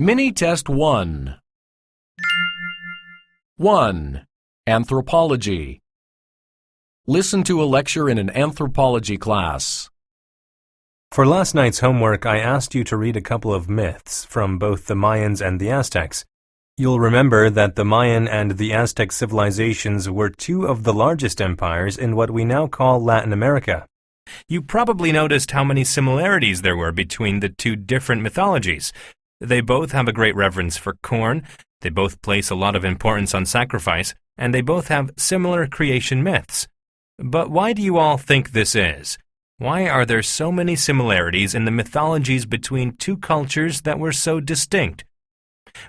Mini Test 1. 1. Anthropology. Listen to a lecture in an anthropology class. For last night's homework, I asked you to read a couple of myths from both the Mayans and the Aztecs. You'll remember that the Mayan and the Aztec civilizations were two of the largest empires in what we now call Latin America. You probably noticed how many similarities there were between the two different mythologies. They both have a great reverence for corn, they both place a lot of importance on sacrifice, and they both have similar creation myths. But why do you all think this is? Why are there so many similarities in the mythologies between two cultures that were so distinct?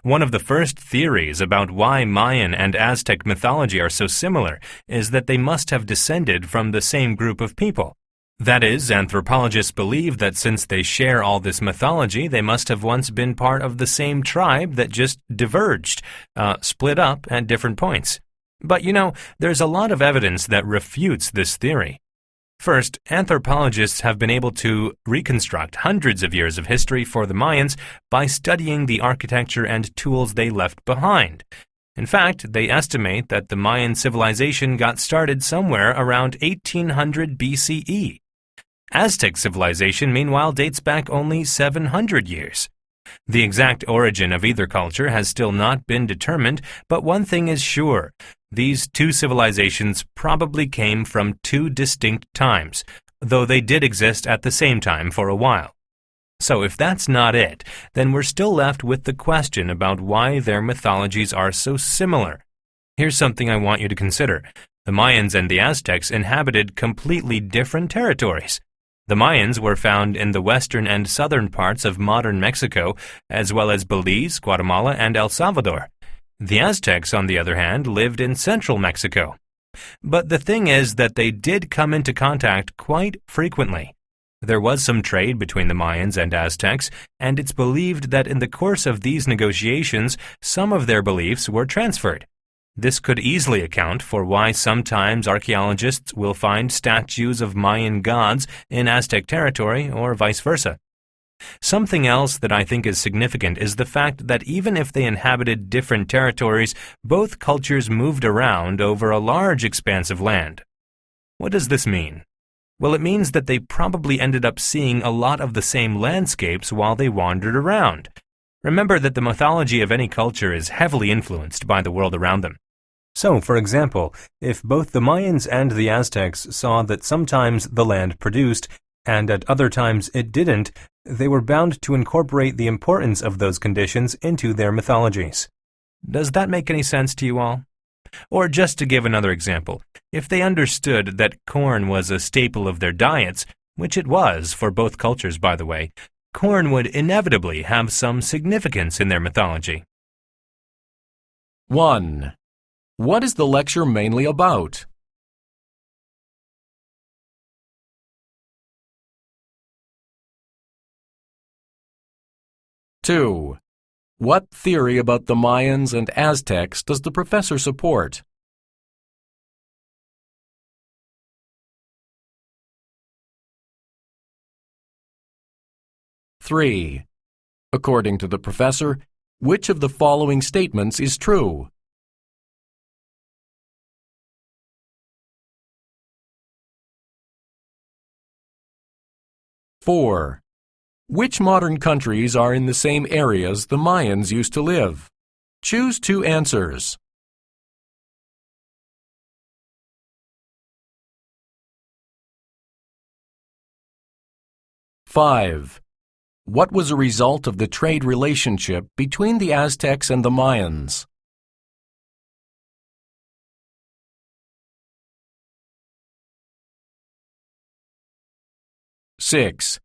One of the first theories about why Mayan and Aztec mythology are so similar is that they must have descended from the same group of people. That is, anthropologists believe that since they share all this mythology, they must have once been part of the same tribe that just diverged, split up at different points. But there's a lot of evidence that refutes this theory. First, anthropologists have been able to reconstruct hundreds of years of history for the Mayans by studying the architecture and tools they left behind. In fact, they estimate that the Mayan civilization got started somewhere around 1800 BCE. Aztec civilization, meanwhile, dates back only 700 years. The exact origin of either culture has still not been determined, but one thing is sure. These two civilizations probably came from two distinct times, though they did exist at the same time for a while. So if that's not it, then we're still left with the question about why their mythologies are so similar. Here's something I want you to consider. The Mayans and the Aztecs inhabited completely different territories. The Mayans were found in the western and southern parts of modern Mexico, as well as Belize, Guatemala, and El Salvador. The Aztecs, on the other hand, lived in central Mexico. But the thing is that they did come into contact quite frequently. There was some trade between the Mayans and Aztecs, and it's believed that in the course of these negotiations, some of their beliefs were transferred. This could easily account for why sometimes archaeologists will find statues of Mayan gods in Aztec territory or vice versa. Something else that I think is significant is the fact that even if they inhabited different territories, both cultures moved around over a large expanse of land. What does this mean? Well, it means that they probably ended up seeing a lot of the same landscapes while they wandered around. Remember that the mythology of any culture is heavily influenced by the world around them. So, for example, if both the Mayans and the Aztecs saw that sometimes the land produced, and at other times it didn't, they were bound to incorporate the importance of those conditions into their mythologies. Does that make any sense to you all? Or just to give another example, if they understood that corn was a staple of their diets, which it was for both cultures by the way, corn would inevitably have some significance in their mythology. 1. What is the lecture mainly about? Two. What theory about the Mayans and Aztecs does the professor support? Three. According to the professor, which of the following statements is true? Four. Which modern countries are in the same areas the Mayans used to live? Choose two answers. 5. What was a result of the trade relationship between the Aztecs and the Mayans? 6.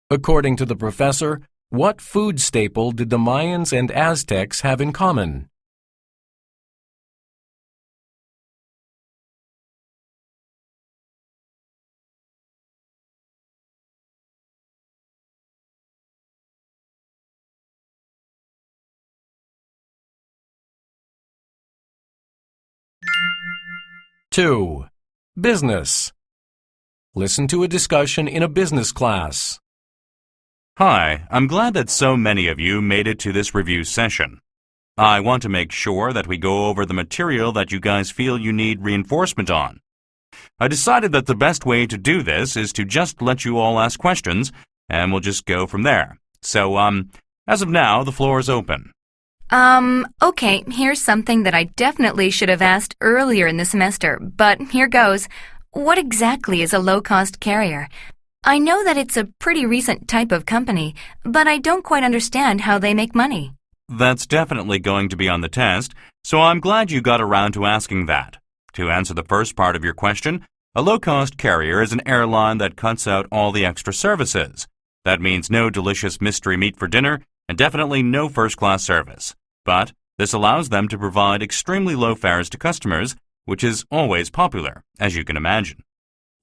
According to the professor, what food staple did the Mayans and Aztecs have in common? Two. Business. Listen to a discussion in a business class. Hi, I'm glad that so many of you made it to this review session. I want to make sure that we go over the material that you guys feel you need reinforcement on. I decided that the best way to do this is to just let you all ask questions, and we'll just go from there. So, as of now, the floor is open. Okay, here's something that I definitely should have asked earlier in the semester, but here goes. What exactly is a low-cost carrier? I know that it's a pretty recent type of company, but I don't quite understand how they make money. That's definitely going to be on the test, so I'm glad you got around to asking that. To answer the first part of your question, a low-cost carrier is an airline that cuts out all the extra services. That means no delicious mystery meat for dinner and definitely no first-class service. But this allows them to provide extremely low fares to customers, which is always popular, as you can imagine.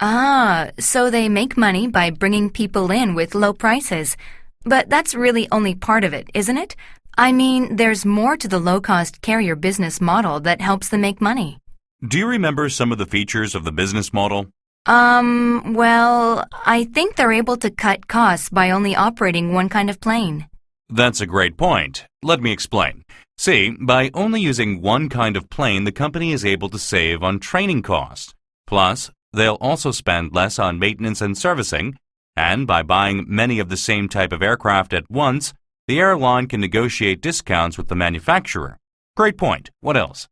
Ah, so they make money by bringing people in with low prices. But that's really only part of it, isn't it? I mean, there's more to the low-cost carrier business model that helps them make money. Do you remember some of the features of the business model? Well, I think they're able to cut costs by only operating one kind of plane. That's a great point. Let me explain. See, by only using one kind of plane, the company is able to save on training costs. Plus, they'll also spend less on maintenance and servicing, and by buying many of the same type of aircraft at once, the airline can negotiate discounts with the manufacturer. Great point. What else?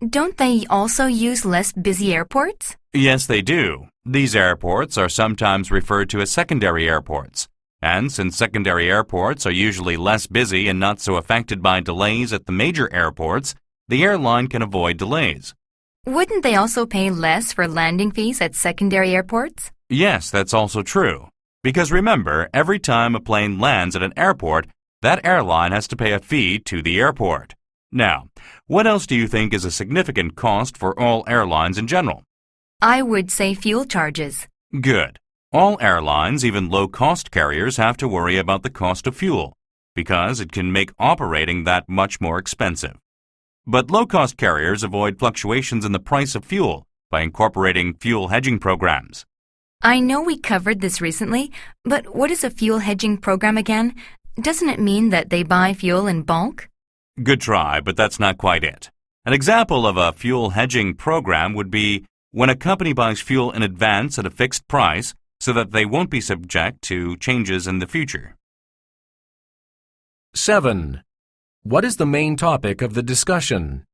Don't they also use less busy airports? Yes, they do. These airports are sometimes referred to as secondary airports. And since secondary airports are usually less busy and not so affected by delays at the major airports, the airline can avoid delays. Wouldn't they also pay less for landing fees at secondary airports? Yes, that's also true. Because remember, every time a plane lands at an airport, that airline has to pay a fee to the airport. Now, what else do you think is a significant cost for all airlines in general? I would say fuel charges. Good. All airlines, even low-cost carriers, have to worry about the cost of fuel, because it can make operating that much more expensive. But low-cost carriers avoid fluctuations in the price of fuel by incorporating fuel hedging programs. I know we covered this recently, but what is a fuel hedging program again? Doesn't it mean that they buy fuel in bulk? Good try, but that's not quite it. An example of a fuel hedging program would be when a company buys fuel in advance at a fixed price so that they won't be subject to changes in the future. 7. What is the main topic of the discussion?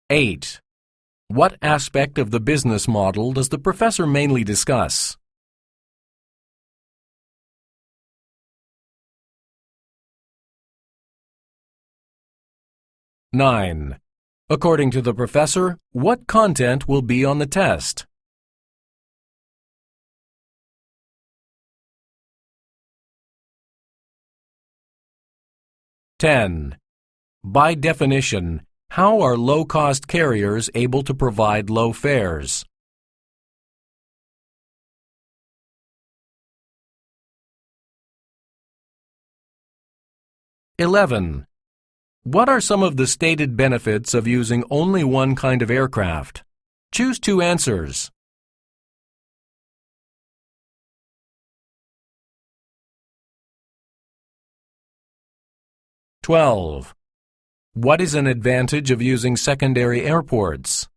Eight. What aspect of the business model does the professor mainly discuss? 9. According to the professor, what content will be on the test? 10. By definition, how are low-cost carriers able to provide low fares? 11. What are some of the stated benefits of using only one kind of aircraft? Choose two answers. 12. What is an advantage of using secondary airports?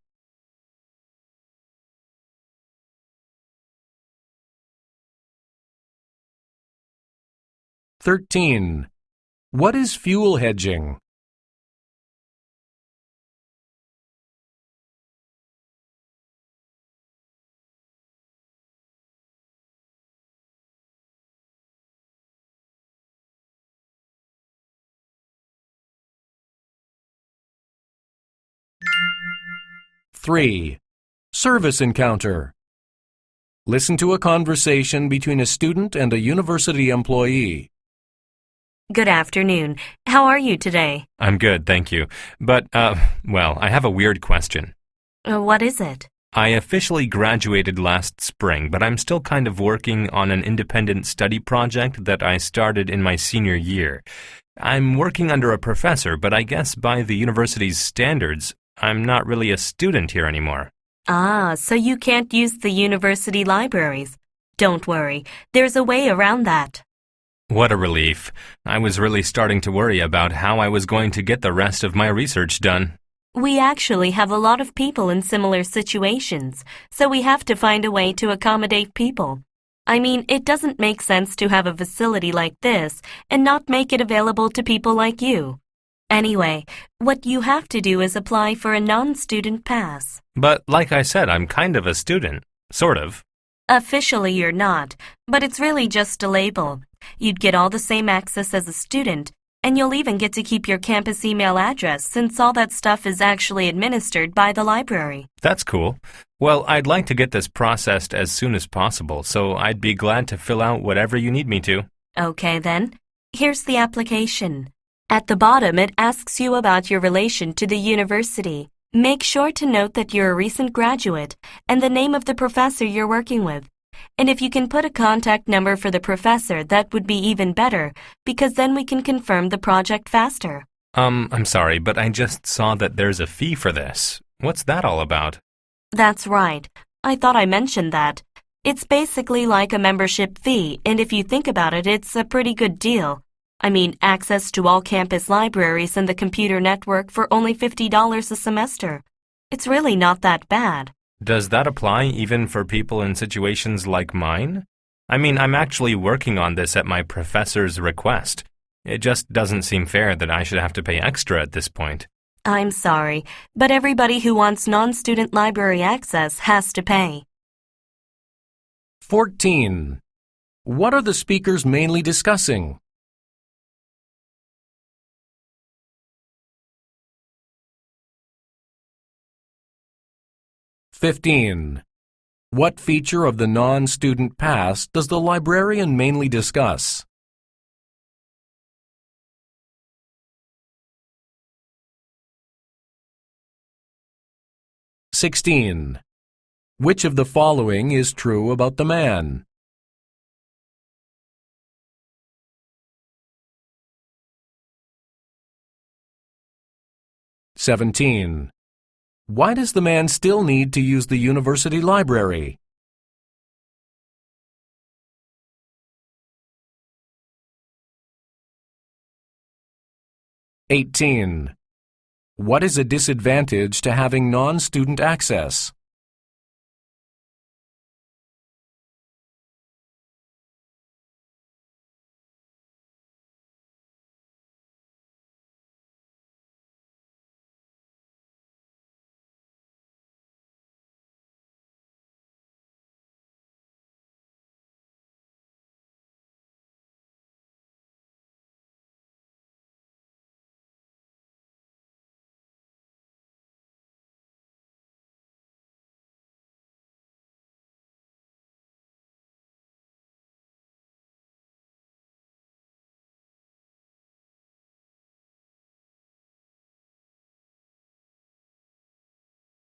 13. What is fuel hedging? 3. Service encounter. Listen to a conversation between a student and a university employee. Good afternoon. How are you today? I'm good, thank you. But, well, I have a weird question. What is it? I officially graduated last spring, but I'm still kind of working on an independent study project that I started in my senior year. I'm working under a professor, but I guess by the university's standards, I'm not really a student here anymore. Ah, so you can't use the university libraries. Don't worry, there's a way around that. What a relief. I was really starting to worry about how I was going to get the rest of my research done. We actually have a lot of people in similar situations, so we have to find a way to accommodate people. I mean, it doesn't make sense to have a facility like this and not make it available to people like you. Anyway, what you have to do is apply for a non-student pass. But like I said, I'm kind of a student. Sort of. Officially you're not, but it's really just a label. You'd get all the same access as a student, and you'll even get to keep your campus email address since all that stuff is actually administered by the library. That's cool. Well, I'd like to get this processed as soon as possible, so I'd be glad to fill out whatever you need me to. Okay then. Here's the application. At the bottom, it asks you about your relation to the university. Make sure to note that you're a recent graduate and the name of the professor you're working with. And if you can put a contact number for the professor, that would be even better, because then we can confirm the project faster. I'm sorry, but I just saw that there's a fee for this. What's that all about? That's right. I thought I mentioned that. It's basically like a membership fee, and if you think about it, it's a pretty good deal. I mean, access to all campus libraries and the computer network for only $50 a semester. It's really not that bad. Does that apply even for people in situations like mine? I mean, I'm actually working on this at my professor's request. It just doesn't seem fair that I should have to pay extra at this point. I'm sorry, but everybody who wants non-student library access has to pay. 14. What are the speakers mainly discussing? 15. What feature of the non-student pass does the librarian mainly discuss? 16. Which of the following is true about the man? 17. Why does the man still need to use the university library? 18. What is a disadvantage to having non-student access?